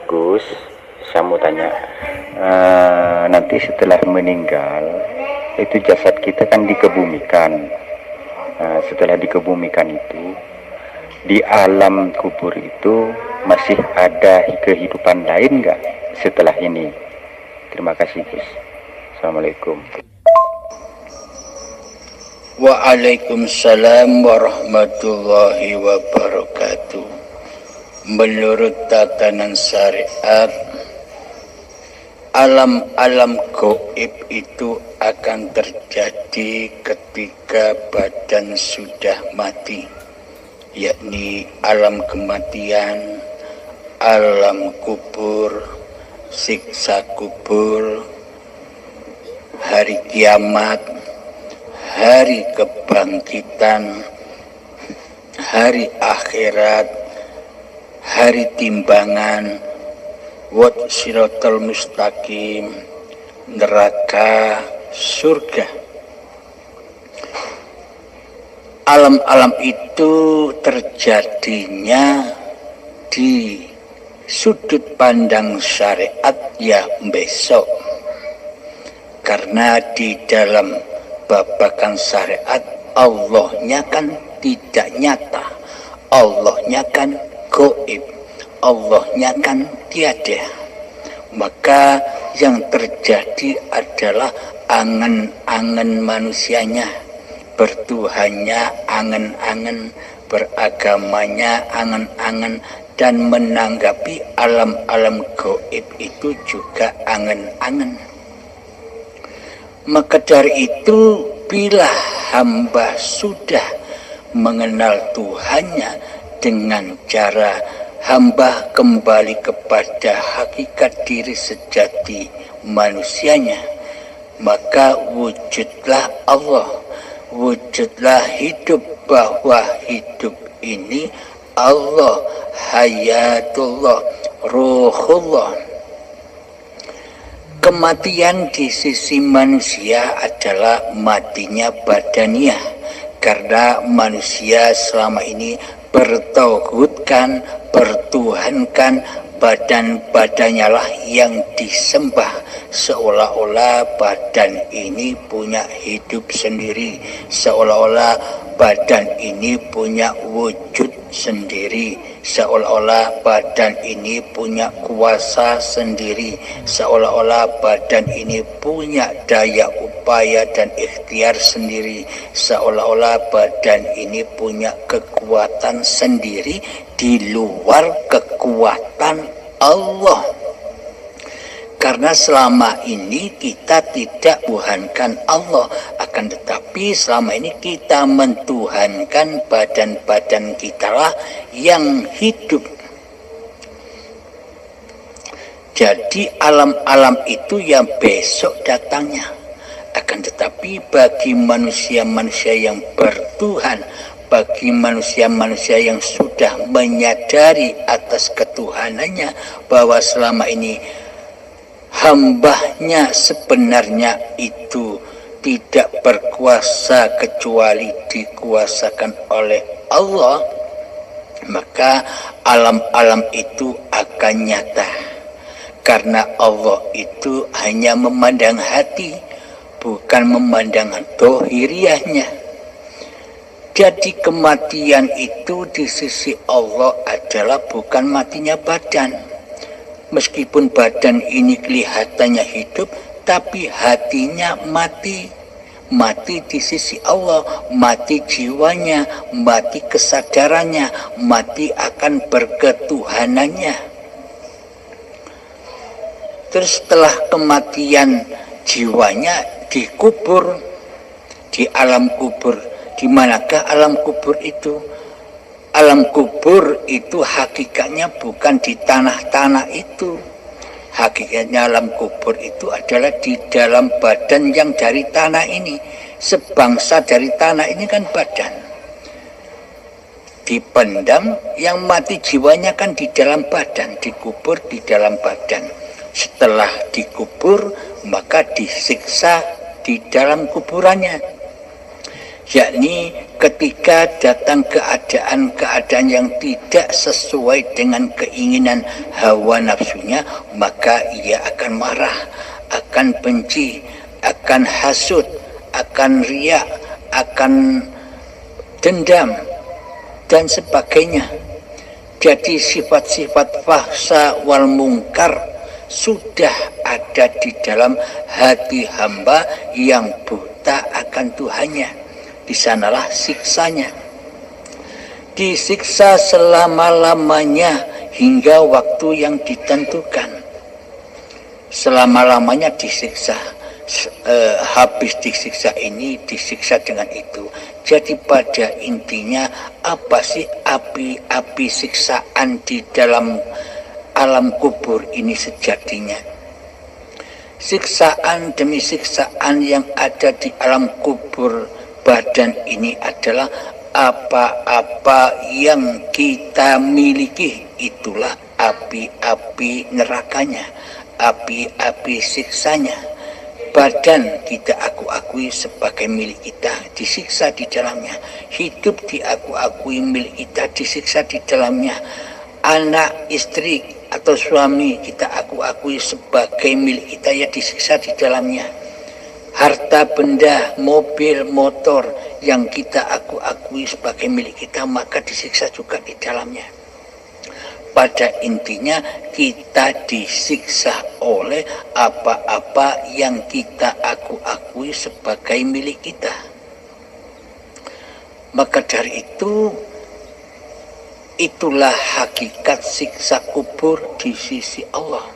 Gus, saya mau tanya, nanti setelah meninggal itu jasad kita kan dikebumikan. Setelah dikebumikan itu di alam kubur itu masih ada kehidupan lain nggak setelah ini? Terima kasih Gus. Assalamualaikum. Waalaikumsalam warahmatullahi wabarakatuh. Menurut tatanan syariat, alam-alam gaib itu akan terjadi ketika badan sudah mati, yakni alam kematian, alam kubur, siksa kubur, hari kiamat, hari kebangkitan, hari akhirat, hari timbangan, wat siratal mustaqim, neraka, surga. Alam-alam itu terjadinya di sudut pandang syariat ya besok, karena di dalam babakan syariat Allahnya kan tidak nyata, Allahnya kan gaib, Allahnya kan tiada. Maka yang terjadi adalah angan-angan manusianya, bertuhannya angan-angan, beragamanya angan-angan, dan menanggapi alam-alam gaib itu juga angan-angan. Maka dari itu, bila hamba sudah mengenal Tuhannya dengan cara hamba kembali kepada hakikat diri sejati manusianya, maka wujudlah Allah, wujudlah hidup, bahwa hidup ini Allah, hayatullah, ruhullah. Kematian di sisi manusia adalah matinya badaniah, karena manusia selama ini bertauhidkan, bertuhankan badan-badannya lah yang disembah, seolah-olah badan ini punya hidup sendiri, seolah-olah badan ini punya wujud sendiri, seolah-olah badan ini punya kuasa sendiri, seolah-olah badan ini punya daya upaya dan ikhtiar sendiri, seolah-olah badan ini punya kekuatan sendiri di luar kekuatan Allah. Karena selama ini kita tidak tuhankan Allah, akan tetapi selama ini kita mentuhankan badan-badan kita lah yang hidup. Jadi alam-alam itu yang besok datangnya. Akan tetapi bagi manusia-manusia yang bertuhan, bagi manusia-manusia yang sudah menyadari atas ketuhanannya, bahwa selama ini hambanya sebenarnya itu tidak berkuasa kecuali dikuasakan oleh Allah, maka alam-alam itu akan nyata. Karena Allah itu hanya memandang hati, bukan memandang dohiriahnya. Jadi kematian itu di sisi Allah adalah bukan matinya badan. Meskipun badan ini kelihatannya hidup, tapi hatinya mati. Mati di sisi Allah, mati jiwanya, mati kesadarannya, mati akan berketuhanannya. Terus setelah kematian jiwanya dikubur di alam kubur. Di manakah alam kubur itu? Alam kubur itu hakikatnya bukan di tanah-tanah itu. Hakikatnya alam kubur itu adalah di dalam badan yang dari tanah ini. Sebangsa dari tanah ini kan badan. Dipendam, yang mati jiwanya kan di dalam badan, dikubur di dalam badan. Setelah dikubur, maka disiksa di dalam kuburannya. yakni ketika datang keadaan-keadaan yang tidak sesuai dengan keinginan hawa nafsunya, maka ia akan marah, akan benci, akan hasud, akan riya, akan dendam, dan sebagainya. Jadi sifat-sifat fahsya wal mungkar sudah ada di dalam hati hamba yang buta akan Tuhannya. Di sanalah siksanya. Disiksa selama-lamanya hingga waktu yang ditentukan. Selama-lamanya disiksa. Habis disiksa ini, disiksa dengan itu. Jadi pada intinya apa sih api-api siksaan di dalam alam kubur ini sejatinya? Siksaan demi siksaan yang ada di alam kubur badan ini adalah apa-apa yang kita miliki, itulah api-api nerakanya, api-api siksanya. Badan kita akui sebagai milik kita, disiksa di dalamnya. Hidup diakui milik kita, disiksa di dalamnya. Anak, istri atau suami kita akui sebagai milik kita, ya disiksa di dalamnya. Harta benda, mobil, motor yang kita akui sebagai milik kita, maka disiksa juga di dalamnya. Pada intinya kita disiksa oleh apa-apa yang kita akui sebagai milik kita. Maka dari itu, itulah hakikat siksa kubur di sisi Allah.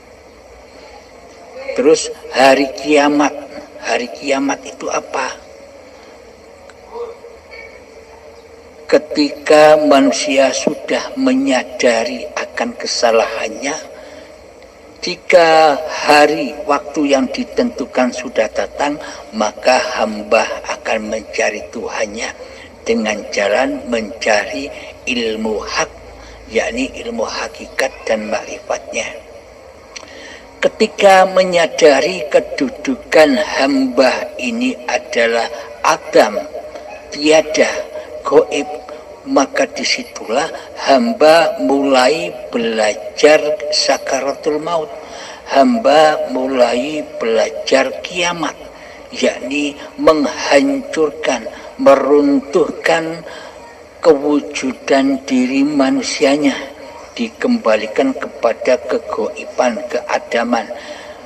Terus hari kiamat itu apa? Ketika manusia sudah menyadari akan kesalahannya, jika hari waktu yang ditentukan sudah datang, maka hamba akan mencari Tuhannya dengan jalan mencari ilmu hak, yakni ilmu hakikat dan ma'rifatnya. Ketika menyadari kedudukan hamba ini adalah adam, tiada, goib, maka disitulah hamba mulai belajar sakaratul maut, hamba mulai belajar kiamat, yakni menghancurkan, meruntuhkan kewujudan diri manusianya, dikembalikan kepada kegoiban, keadaman.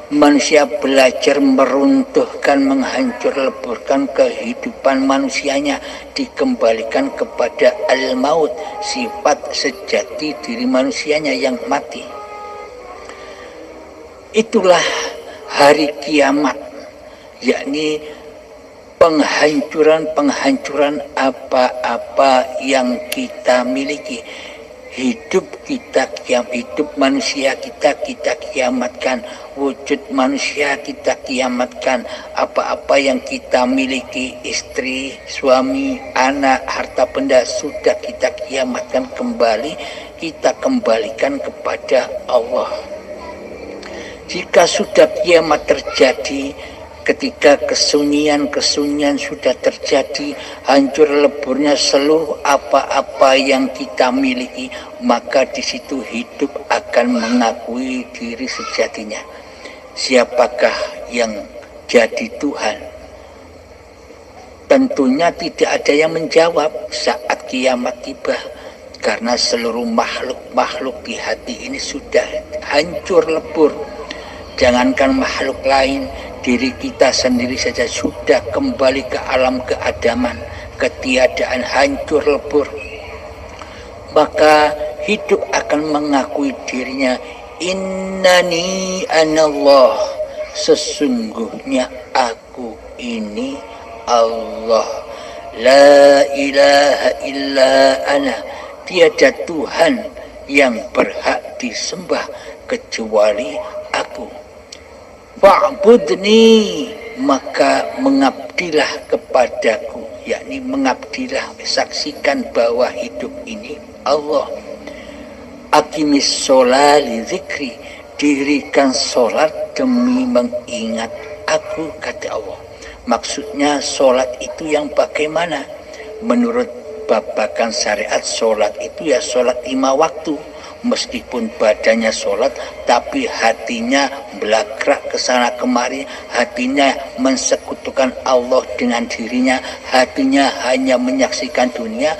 Manusia belajar meruntuhkan, menghancur leburkan kehidupan manusianya, dikembalikan kepada al-maut, sifat sejati diri manusianya yang mati. Itulah hari kiamat, yakni penghancuran apa-apa yang kita miliki. Hidup manusia kita kiamatkan, wujud manusia kita kiamatkan, apa-apa yang kita miliki, istri, suami, anak, harta benda, sudah kita kiamatkan kembali, kita kembalikan kepada Allah. Jika sudah kiamat terjadi, ketika kesunyian sudah terjadi, hancur leburnya seluruh apa-apa yang kita miliki, maka di situ hidup akan mengakui diri sejatinya. Siapakah yang jadi Tuhan? Tentunya tidak ada yang menjawab saat kiamat tiba, karena seluruh makhluk di hati ini sudah hancur lebur. Jangankan makhluk lain, diri kita sendiri saja sudah kembali ke alam keadaman, ketiadaan, hancur lebur. Maka hidup akan mengakui dirinya, innani anallah, sesungguhnya aku ini Allah, la ilaha illa ana, tiada Tuhan yang berhak disembah kecuali aku. Fa'budni, maka mengabdilah kepadaku, yakni mengabdilah, saksikan bahwa hidup ini Allah. Aqimis sholat li zikri, dirikan sholat demi mengingat aku, kata Allah. Maksudnya sholat itu yang bagaimana? Menurut babakan syariat, sholat itu ya sholat 5 waktu. Meskipun badannya sholat, tapi hatinya belakrak ke sana kemari, hatinya mensekutukan Allah dengan dirinya, hatinya hanya menyaksikan dunia.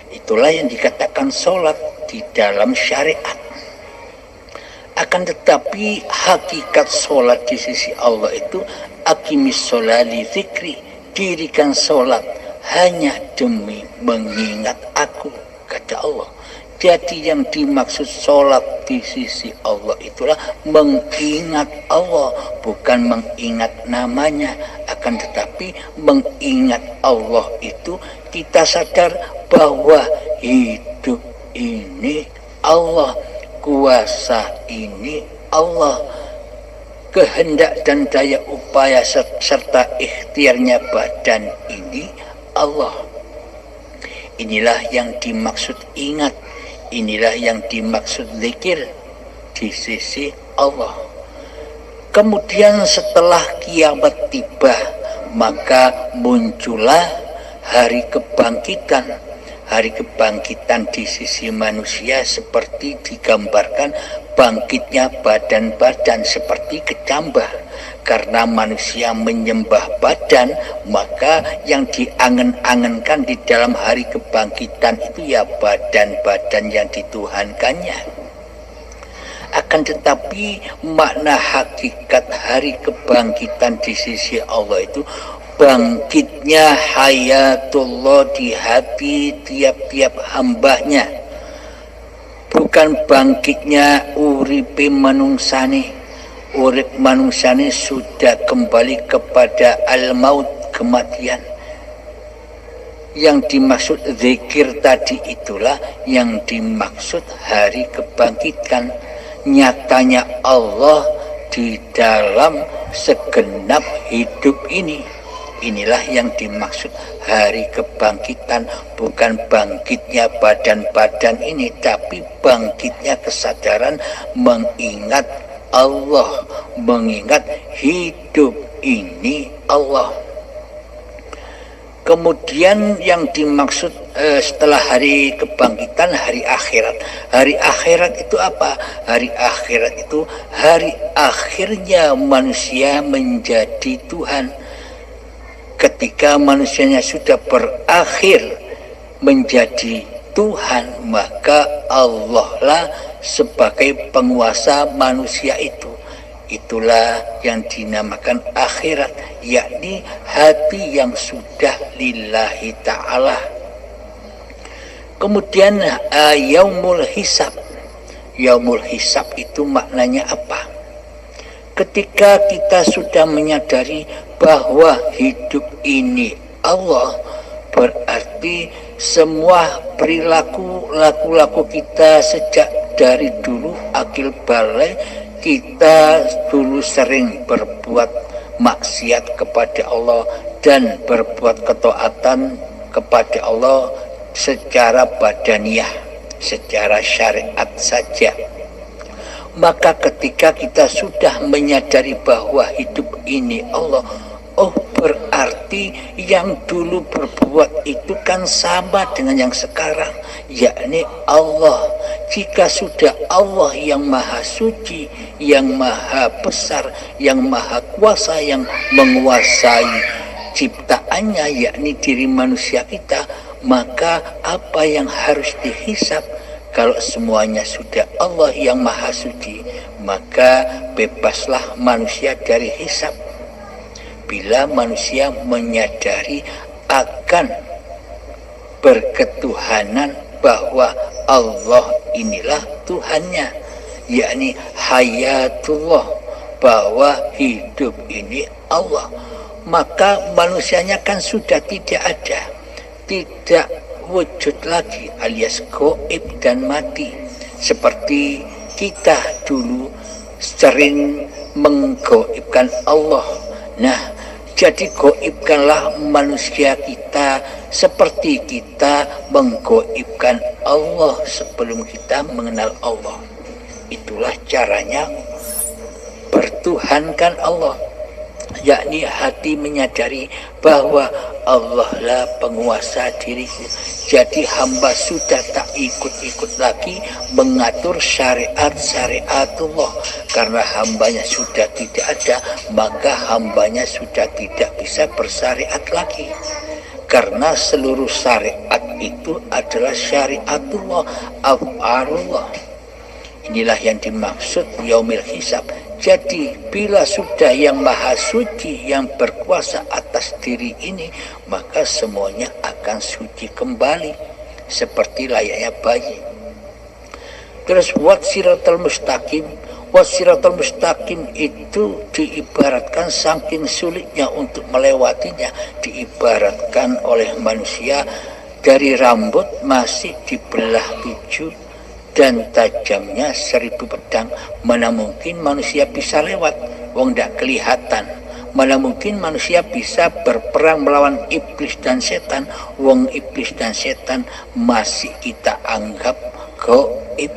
Itulah yang dikatakan sholat di dalam syariat. Akan tetapi hakikat sholat di sisi Allah itu aqimis sholali zikri, dirikan sholat hanya demi mengingat aku, kata Allah. Jadi yang dimaksud sholat di sisi Allah itulah mengingat Allah, bukan mengingat namanya. Akan tetapi mengingat Allah itu kita sadar bahwa hidup ini Allah, kuasa ini Allah, kehendak dan daya upaya serta ikhtiarnya badan ini Allah. Inilah yang dimaksud ingat, inilah yang dimaksud zikir di sisi Allah. Kemudian setelah kiamat tiba, maka muncullah hari kebangkitan. Hari kebangkitan di sisi manusia seperti digambarkan bangkitnya badan-badan seperti kecambah. Karena manusia menyembah badan, maka yang diangen-angenkan di dalam hari kebangkitan itu ya badan-badan yang dituhankannya. Akan tetapi makna hakikat hari kebangkitan di sisi Allah itu bangkitnya hayatullah di hati tiap-tiap hambanya, bukan bangkitnya uripe manungsane. Urip manungsane sudah kembali kepada al-maut, kematian. Yang dimaksud zikir tadi itulah yang dimaksud hari kebangkitan. Nyatanya Allah di dalam segenap hidup ini. Inilah yang dimaksud hari kebangkitan, bukan bangkitnya badan-badan ini, tapi bangkitnya kesadaran mengingat Allah, mengingat hidup ini Allah. Kemudian yang dimaksud setelah hari kebangkitan, hari akhirat. Hari akhirat itu apa? Hari akhirat itu hari akhirnya manusia menjadi Tuhan. Ketika manusianya sudah berakhir menjadi Tuhan, maka Allah lah sebagai penguasa manusia itu. Itulah yang dinamakan akhirat, yakni hati yang sudah lillahi ta'ala. Kemudian yaumul hisab. Yaumul hisab itu maknanya apa? Ketika kita sudah menyadari bahwa hidup ini Allah, berarti semua perilaku laku-laku kita sejak dari dulu akil balik, kita dulu sering berbuat maksiat kepada Allah dan berbuat ketaatan kepada Allah secara badaniah, secara syariat saja. Maka ketika kita sudah menyadari bahwa hidup ini Allah, oh berarti yang dulu berbuat itu kan sama dengan yang sekarang, yakni Allah. Jika sudah Allah yang maha suci, yang maha besar, yang maha kuasa, yang menguasai ciptaannya, yakni diri manusia kita, maka apa yang harus dihisab? Kalau semuanya sudah Allah yang maha suci, maka bebaslah manusia dari hisab. Bila manusia menyadari akan berketuhanan bahwa Allah inilah Tuhannya, yakni hayatullah, bahwa hidup ini Allah, maka manusianya kan sudah tidak ada, tidak wujud lagi, alias gaib dan mati. Seperti kita dulu sering menggaibkan Allah. Nah, jadi gaibkanlah manusia kita seperti kita menggaibkan Allah sebelum kita mengenal Allah. Itulah caranya bertuhankan Allah, yakni hati menyadari bahwa Allah lah penguasa diriku. Jadi hamba sudah tak ikut-ikut lagi mengatur syariat-syariatullah, karena hambanya sudah tidak ada, maka hambanya sudah tidak bisa bersyariat lagi, karena seluruh syariat itu adalah syariatullah, af'alullah. Inilah yang dimaksud yaumil hisab. Jadi bila sudah yang maha suci yang berkuasa atas diri ini, maka semuanya akan suci kembali seperti layaknya bayi. Terus wassiratal mustaqim. Wassiratal mustaqim itu diibaratkan saking sulitnya untuk melewatinya, diibaratkan oleh manusia dari rambut masih dibelah 7 dan tajamnya 1000 pedang. Mana mungkin manusia bisa lewat, wong tidak kelihatan. Mana mungkin manusia bisa berperang melawan iblis dan setan, wong iblis dan setan masih kita anggap gaib.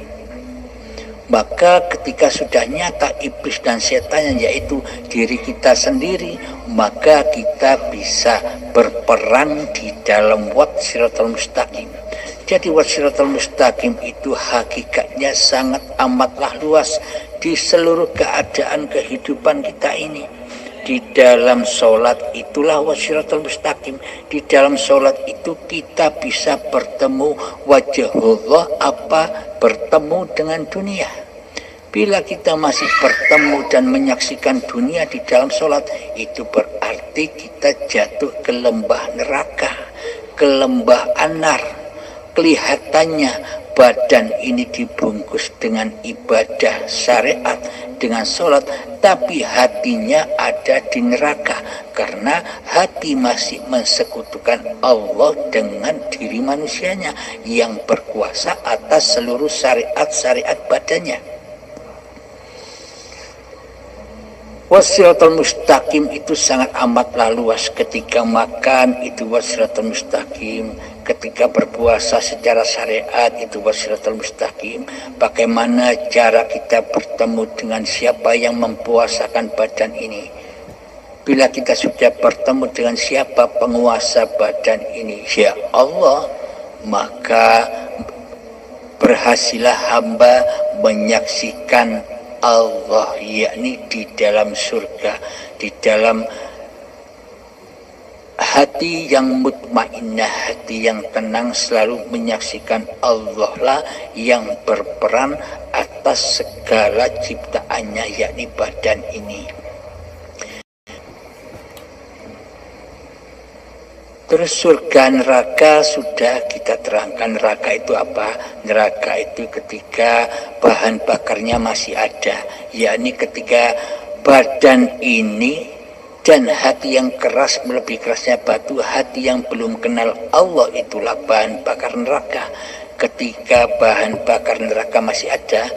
Maka ketika sudah nyata iblis dan setan, yaitu diri kita sendiri, maka kita bisa berperang di dalam wassiratal mustaqim. Jadi wassiratal mustaqim itu hakikatnya sangat amatlah luas di seluruh keadaan kehidupan kita ini. Di dalam sholat itulah wassiratal mustaqim. Di dalam sholat itu kita bisa bertemu wajahullah, bertemu dengan dunia. Bila kita masih bertemu dan menyaksikan dunia di dalam sholat, itu berarti kita jatuh ke lembah neraka, ke lembah anar. Kelihatannya badan ini dibungkus dengan ibadah syariat, dengan sholat, tapi hatinya ada di neraka, karena hati masih mensekutukan Allah dengan diri manusianya yang berkuasa atas seluruh syariat-syariat badannya. Wassiratal mustaqim itu sangat amatlah luas. Ketika makan itu wassiratal mustaqim, ketika berpuasa secara syariat itu wassiratal mustaqim. Bagaimana cara kita bertemu dengan siapa yang mempuasakan badan ini? Bila kita sudah bertemu dengan siapa penguasa badan ini, ya Allah, maka berhasillah hamba menyaksikan Allah, yakni di dalam surga, di dalam hati yang mutmainnah, hati yang tenang, selalu menyaksikan Allah lah yang berperan atas segala ciptaannya, yakni badan ini. Terus surga neraka sudah kita terangkan. Neraka itu apa? Neraka itu ketika bahan bakarnya masih ada, yakni ketika badan ini dan hati yang keras melebihi kerasnya batu, hati yang belum kenal Allah, itulah bahan bakar neraka. Ketika bahan bakar neraka masih ada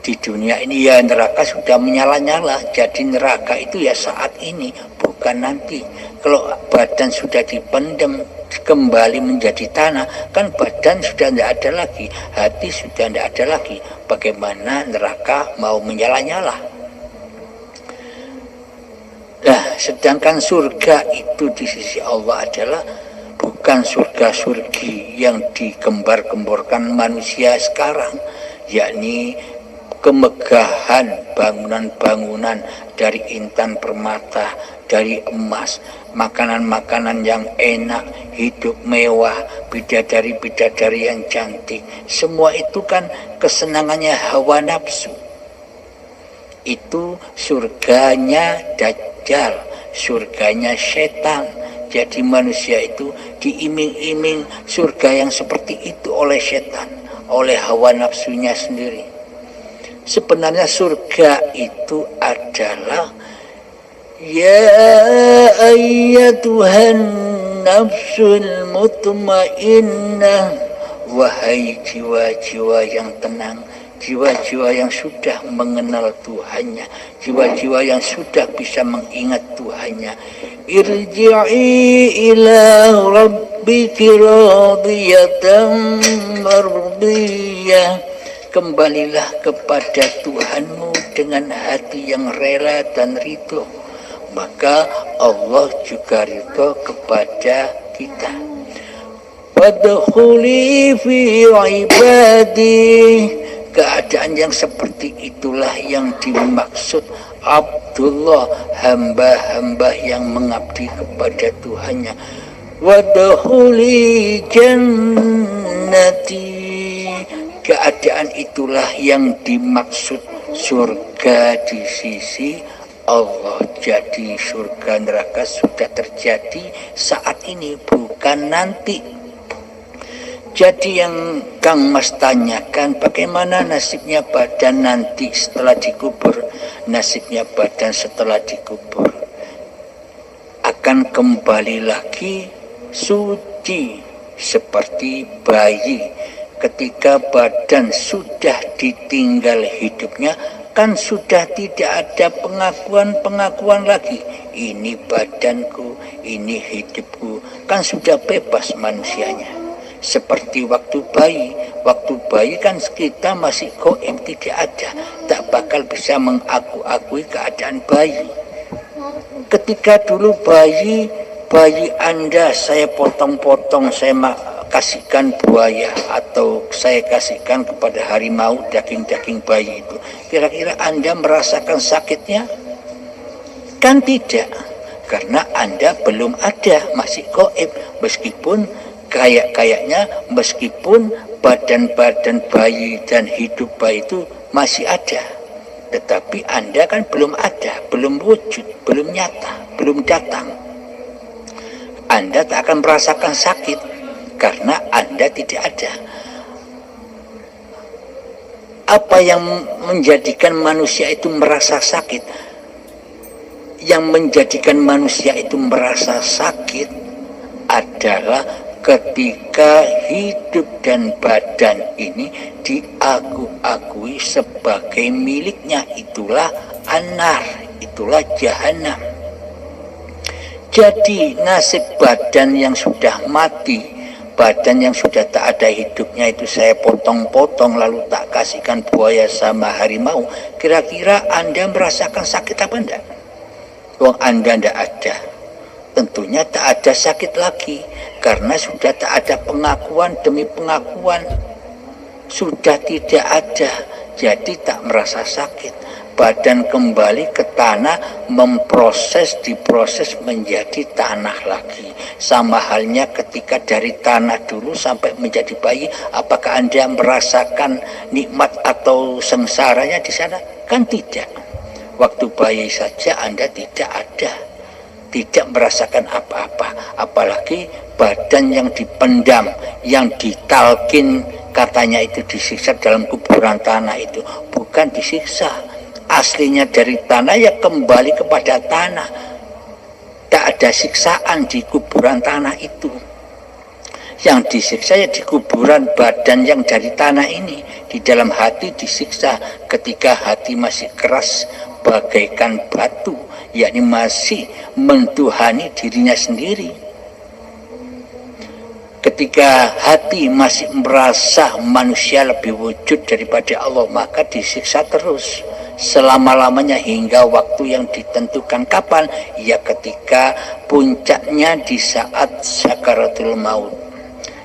di dunia ini, ya neraka sudah menyala-nyala. Jadi neraka itu ya saat ini, bukan nanti. Kalau badan sudah dipendam kembali menjadi tanah, kan badan sudah tidak ada lagi, hati sudah tidak ada lagi. Bagaimana neraka mau menyala-nyala? Nah, sedangkan surga itu di sisi Allah adalah bukan surga-surgi yang digembar-gemborkan manusia sekarang, yakni kemegahan bangunan-bangunan dari intan permata, dari emas, makanan-makanan yang enak, hidup mewah, bidadari-bidadari yang cantik. Semua itu kan kesenangannya hawa nafsu. Itu surganya Dajjal, surganya setan. Jadi manusia itu diiming-iming surga yang seperti itu oleh setan, oleh hawa nafsunya sendiri. Sebenarnya surga itu adalah ya ayyatuhan nafsul mutmainnah, wahai jiwa-jiwa yang tenang, jiwa-jiwa yang sudah mengenal Tuhannya, jiwa-jiwa yang sudah bisa mengingat Tuhannya. Irji'i ila rabbiki radiyatan mardiyah. Kembalilah kepada Tuhanmu dengan hati yang rela dan ridho. maka Allah juga ridho kepada kita. Wadkhuli fi ibadi, keadaan yang seperti itulah yang dimaksud Abdullah, hamba-hamba yang mengabdi kepada Tuhannya. Wadkhuli jannati, keadaan itulah yang dimaksud surga di sisi Allah. Jadi surga neraka sudah terjadi saat ini, bukan nanti. Jadi yang Kang Mas tanyakan, bagaimana nasibnya badan nanti setelah dikubur? Nasibnya badan setelah dikubur akan kembali lagi suci seperti bayi. Ketika badan sudah ditinggal hidupnya, kan sudah tidak ada pengakuan lagi. Ini badanku, ini hidupku, kan sudah bebas manusianya. Seperti waktu bayi kan kita masih goib, tidak ada, tak bakal bisa mengakui keadaan bayi. Ketika dulu bayi Anda saya potong-potong, saya kasihkan buaya atau saya kasihkan kepada harimau daging-daging bayi itu, kira-kira Anda merasakan sakitnya? Kan tidak, karena Anda belum ada, masih goib. Meskipun badan-badan bayi dan hidup bayi itu masih ada, tetapi Anda kan belum ada, belum wujud, belum nyata, belum datang. Anda tak akan merasakan sakit karena Anda tidak ada. Apa yang menjadikan manusia itu merasa sakit? Yang menjadikan manusia itu merasa sakit adalah ketika hidup dan badan ini diakui sebagai miliknya, itulah anar, itulah jahanam. Jadi nasib badan yang sudah mati, badan yang sudah tak ada hidupnya itu saya potong-potong lalu tak kasihkan buaya sama harimau, kira-kira Anda merasakan sakit apa enggak? Wong Anda enggak ada, tentunya tak ada sakit lagi, karena sudah tak ada pengakuan demi pengakuan, sudah tidak ada, jadi tak merasa sakit. Badan kembali ke tanah, diproses menjadi tanah lagi. Sama halnya ketika dari tanah dulu sampai menjadi bayi, apakah Anda merasakan nikmat atau sengsaranya di sana? Kan tidak. Waktu bayi saja Anda tidak ada, tidak merasakan apa-apa, apalagi badan yang dipendam, yang ditalkin, katanya itu disiksa dalam kuburan tanah, itu bukan disiksa, aslinya dari tanah ya kembali kepada tanah, tak ada siksaan di kuburan tanah itu. Yang disiksa ya di kuburan badan yang dari tanah ini. Di dalam hati disiksa ketika hati masih keras bagaikan batu, yakni masih mentuhani dirinya sendiri. Ketika hati masih merasa manusia lebih wujud daripada Allah, maka disiksa terus selama-lamanya hingga waktu yang ditentukan. Kapan? Ya ketika puncaknya di saat sakaratul maut.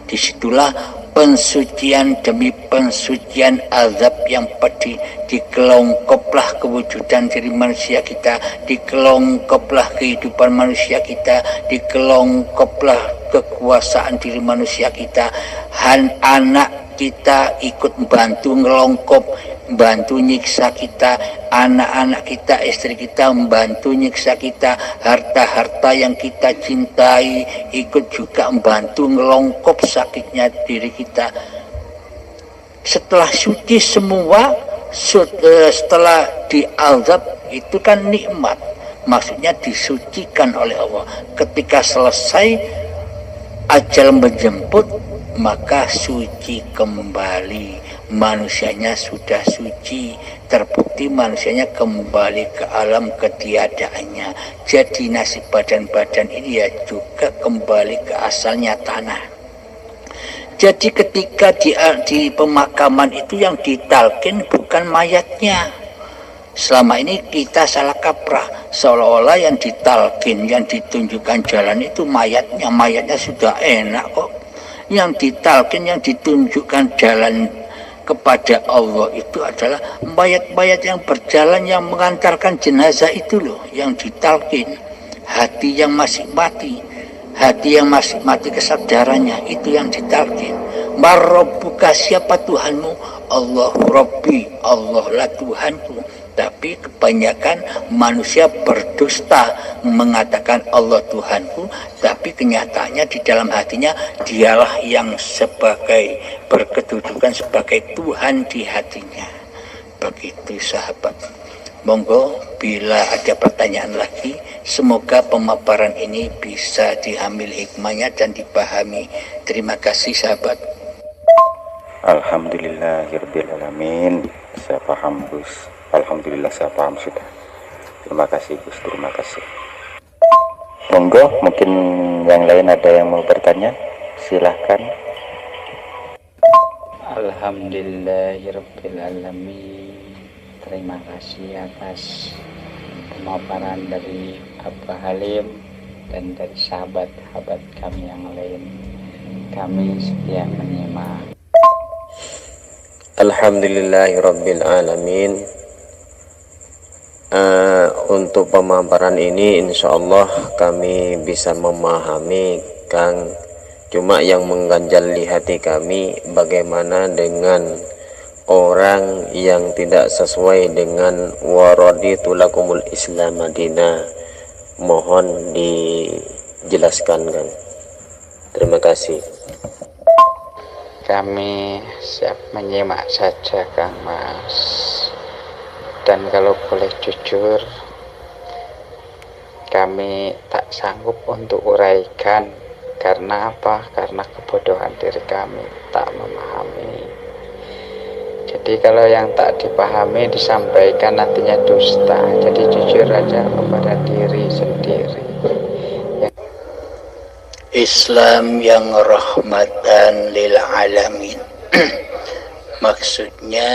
Disitulah pensucian demi pensucian azab yang pedih, dikelongkoplah kewujudan diri manusia kita, dikelongkoplah kehidupan manusia kita, dikelongkoplah kekuasaan diri manusia kita. Anak kita ikut membantu ngelongkop, membantu nyiksa kita, anak-anak kita, istri kita membantu nyiksa kita, harta-harta yang kita cintai ikut juga membantu ngelongkop sakitnya diri kita. Setelah suci semua, setelah diazab, itu kan nikmat, maksudnya disucikan oleh Allah. Ketika selesai ajal menjemput, maka suci kembali, manusianya sudah suci, terbukti manusianya kembali ke alam ketiadaannya. Jadi nasib badan-badan ini ya juga kembali ke asalnya tanah. Jadi ketika di pemakaman itu yang ditalkin bukan mayatnya, Selama ini kita salah kaprah, seolah-olah yang ditalkin, yang ditunjukkan jalan itu mayatnya sudah enak kok. Yang ditalkin, yang ditunjukkan jalan kepada Allah itu adalah mayat-mayat yang berjalan, yang mengantarkan jenazah itu loh, yang ditalkin. Hati yang masih mati, hati yang masih mati kesadarannya, itu yang ditalkin. Marrabbuka, siapa Tuhanmu? Allah Rabbi, Allah lah Tuhanku. Tapi kebanyakan manusia berdusta mengatakan Allah Tuhanku, tapi kenyataannya di dalam hatinya dialah yang sebagai berkedudukan sebagai Tuhan di hatinya. Begitu sahabat. Monggo bila ada pertanyaan lagi, semoga pemaparan ini bisa diambil hikmahnya dan dipahami. Terima kasih sahabat. Alhamdulillahirrahmanirrahim. Saya paham Gus. Alhamdulillah saya paham sudah. Terima kasih Gus, terima kasih. Monggo, mungkin yang lain ada yang mau bertanya, silahkan. Alhamdulillahirrahmanirrahim. Terima kasih atas pemaparan dari Abah Halim dan dari sahabat-sahabat kami yang lain. Kami setia menyimak. Alhamdulillahirrabbilalamin. Untuk pemaparan ini insya Allah kami bisa memahami, Kang. Cuma yang mengganjal di hati kami, bagaimana dengan orang yang tidak sesuai dengan waraditu lakumul Islam Madinah. Mohon dijelaskan, Kang. Terima kasih. Kami siap menyimak saja, Kang Mas. Dan kalau boleh jujur, kami tak sanggup untuk uraikan. Karena apa? Karena kebodohan diri kami tak memahami. Jadi kalau yang tak dipahami disampaikan nantinya dusta. Jadi jujur aja kepada diri sendiri. Islam yang rahmatan lil alamin. Maksudnya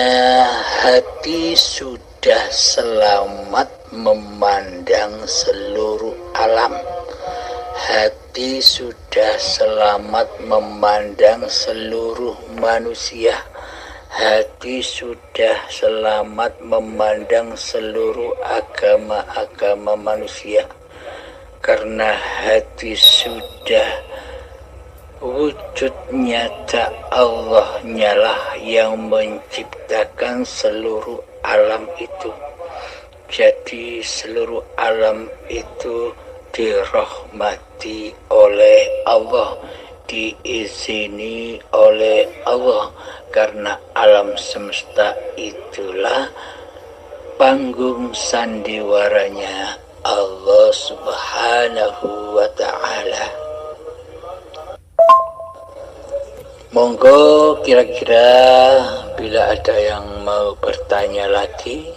hati sudah selamat memandang seluruh alam. Hati sudah selamat memandang seluruh manusia. Hati sudah selamat memandang seluruh agama-agama manusia. Karena hati sudah wujud nyata Allah nyalah yang menciptakan seluruh alam itu. Jadi seluruh alam itu dirahmati oleh Allah, diizini oleh Allah, karena alam semesta itulah panggung sandiwaranya Allah Subhanahu wa ta'ala. Monggo kira-kira bila ada yang mau bertanya lagi,